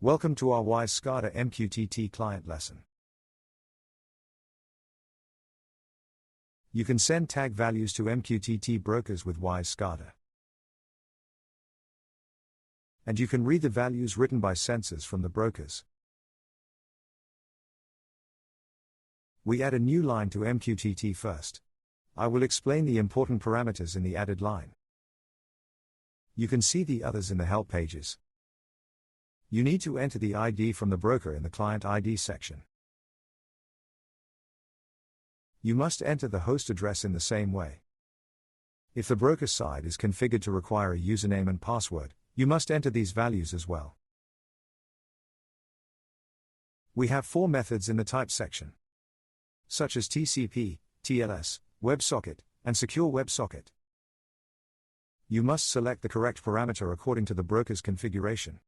Welcome to our Wise SCADA MQTT client lesson. You can send tag values to MQTT brokers with Wise SCADA. And you can read the values written by sensors from the brokers. We add a new line to MQTT first. I will explain the important parameters in the added line. You can see the others in the help pages. You need to enter the ID from the broker in the Client ID section. You must enter the host address in the same way. If the broker side is configured to require a username and password, you must enter these values as well. We have 4 methods in the type section, such as TCP, TLS, WebSocket, and Secure WebSocket. You must select the correct parameter according to the broker's configuration.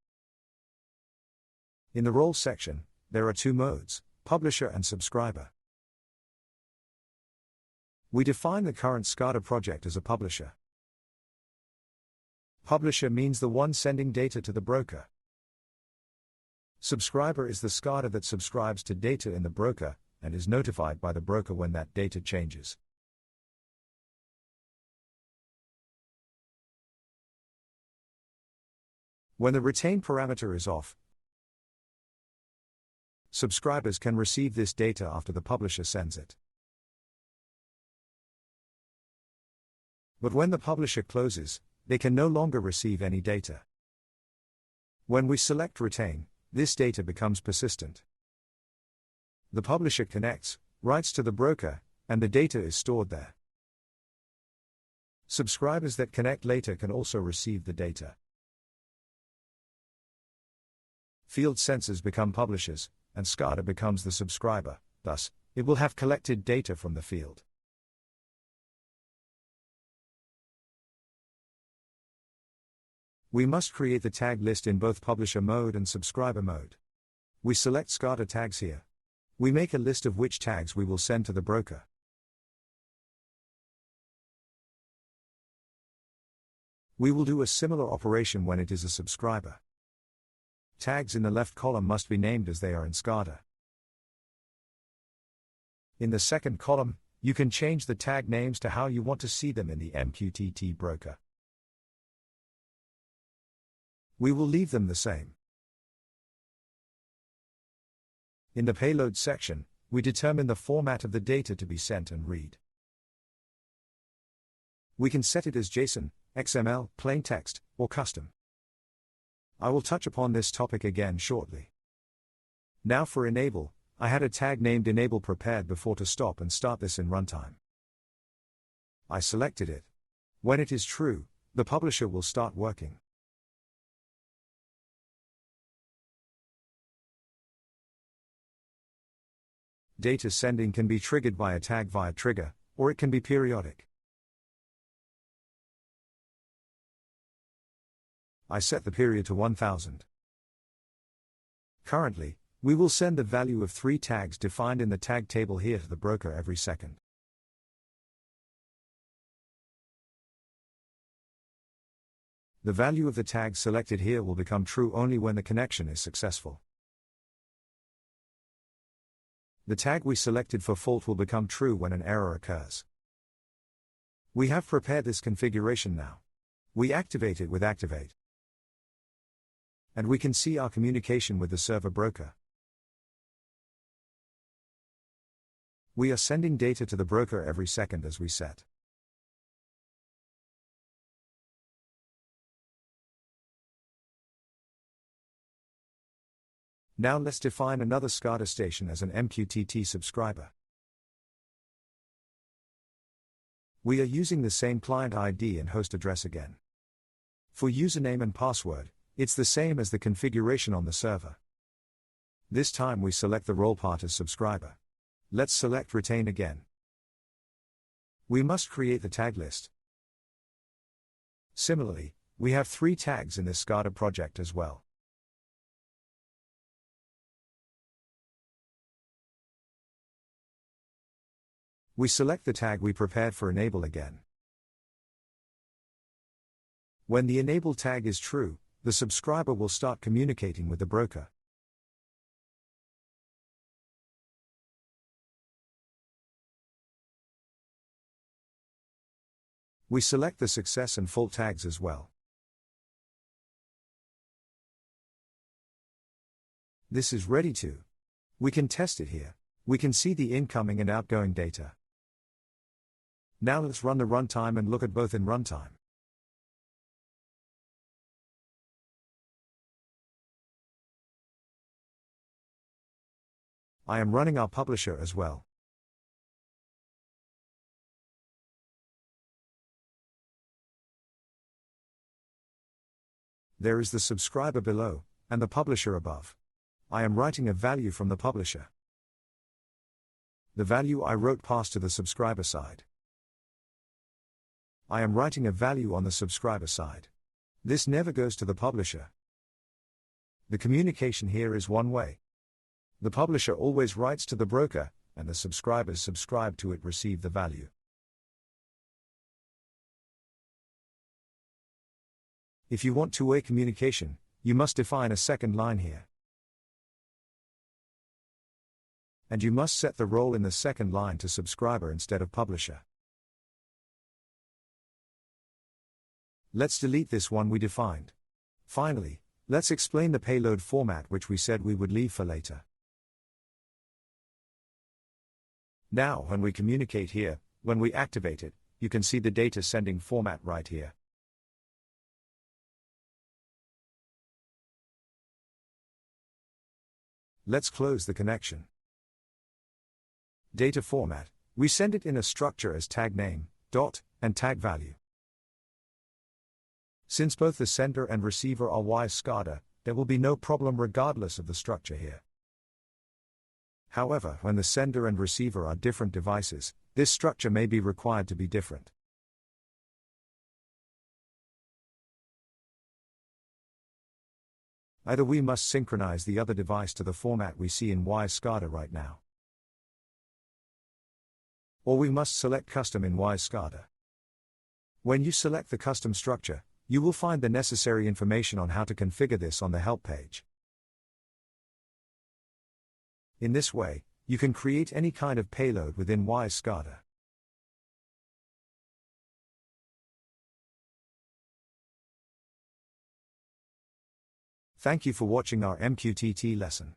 In the Roles section, there are 2 modes, Publisher and Subscriber. We define the current SCADA project as a publisher. Publisher means the one sending data to the broker. Subscriber is the SCADA that subscribes to data in the broker, and is notified by the broker when that data changes. When the retain parameter is off, subscribers can receive this data after the publisher sends it. But when the publisher closes, they can no longer receive any data. When we select retain, this data becomes persistent. The publisher connects, writes to the broker, and the data is stored there. Subscribers that connect later can also receive the data. Field sensors become publishers, and SCADA becomes the subscriber, thus, it will have collected data from the field. We must create the tag list in both publisher mode and subscriber mode. We select SCADA tags here. We make a list of which tags we will send to the broker. We will do a similar operation when it is a subscriber. Tags in the left column must be named as they are in SCADA. In the second column, you can change the tag names to how you want to see them in the MQTT Broker. We will leave them the same. In the Payload section, we determine the format of the data to be sent and read. We can set it as JSON, XML, plain text, or custom. I will touch upon this topic again shortly. Now for enable, I had a tag named enable prepared before to stop and start this in Runtime. I selected it. When it is true, the publisher will start working. Data sending can be triggered by a tag via trigger, or it can be periodic. I set the period to 1000. Currently, we will send the value of 3 tags defined in the tag table here to the broker every second. The value of the tag selected here will become true only when the connection is successful. The tag we selected for fault will become true when an error occurs. We have prepared this configuration now. We activate it with Activate. And we can see our communication with the server broker. We are sending data to the broker every second as we set. Now let's define another SCADA station as an MQTT subscriber. We are using the same client ID and host address again. For username and password, it's the same as the configuration on the server. This time we select the role part as subscriber. Let's select retain again. We must create the tag list. Similarly, we have 3 tags in this SCADA project as well. We select the tag we prepared for enable again. When the enable tag is true, the subscriber will start communicating with the broker. We select the success and fault tags as well. This is ready to. We can test it here. We can see the incoming and outgoing data. Now let's run the runtime and look at both in runtime. I am running our publisher as well. There is the subscriber below, and the publisher above. I am writing a value from the publisher. The value I wrote passed to the subscriber side. I am writing a value on the subscriber side. This never goes to the publisher. The communication here is one way. The publisher always writes to the broker, and the subscribers subscribe to it receive the value. If you want two-way communication, you must define a second line here. And you must set the role in the second line to subscriber instead of publisher. Let's delete this one we defined. Finally, let's explain the payload format which we said we would leave for later. Now, when we communicate here, when we activate it, you can see the data sending format right here. Let's close the connection. Data format, we send it in a structure as tag name, dot, and tag value. Since both the sender and receiver are Wise SCADA, there will be no problem regardless of the structure here. However, when the sender and receiver are different devices, this structure may be required to be different. Either we must synchronize the other device to the format we see in Wise SCADA right now, or we must select custom in Wise SCADA. When you select the custom structure, you will find the necessary information on how to configure this on the help page. In this way, you can create any kind of payload within Wise SCADA. Thank you for watching our MQTT lesson.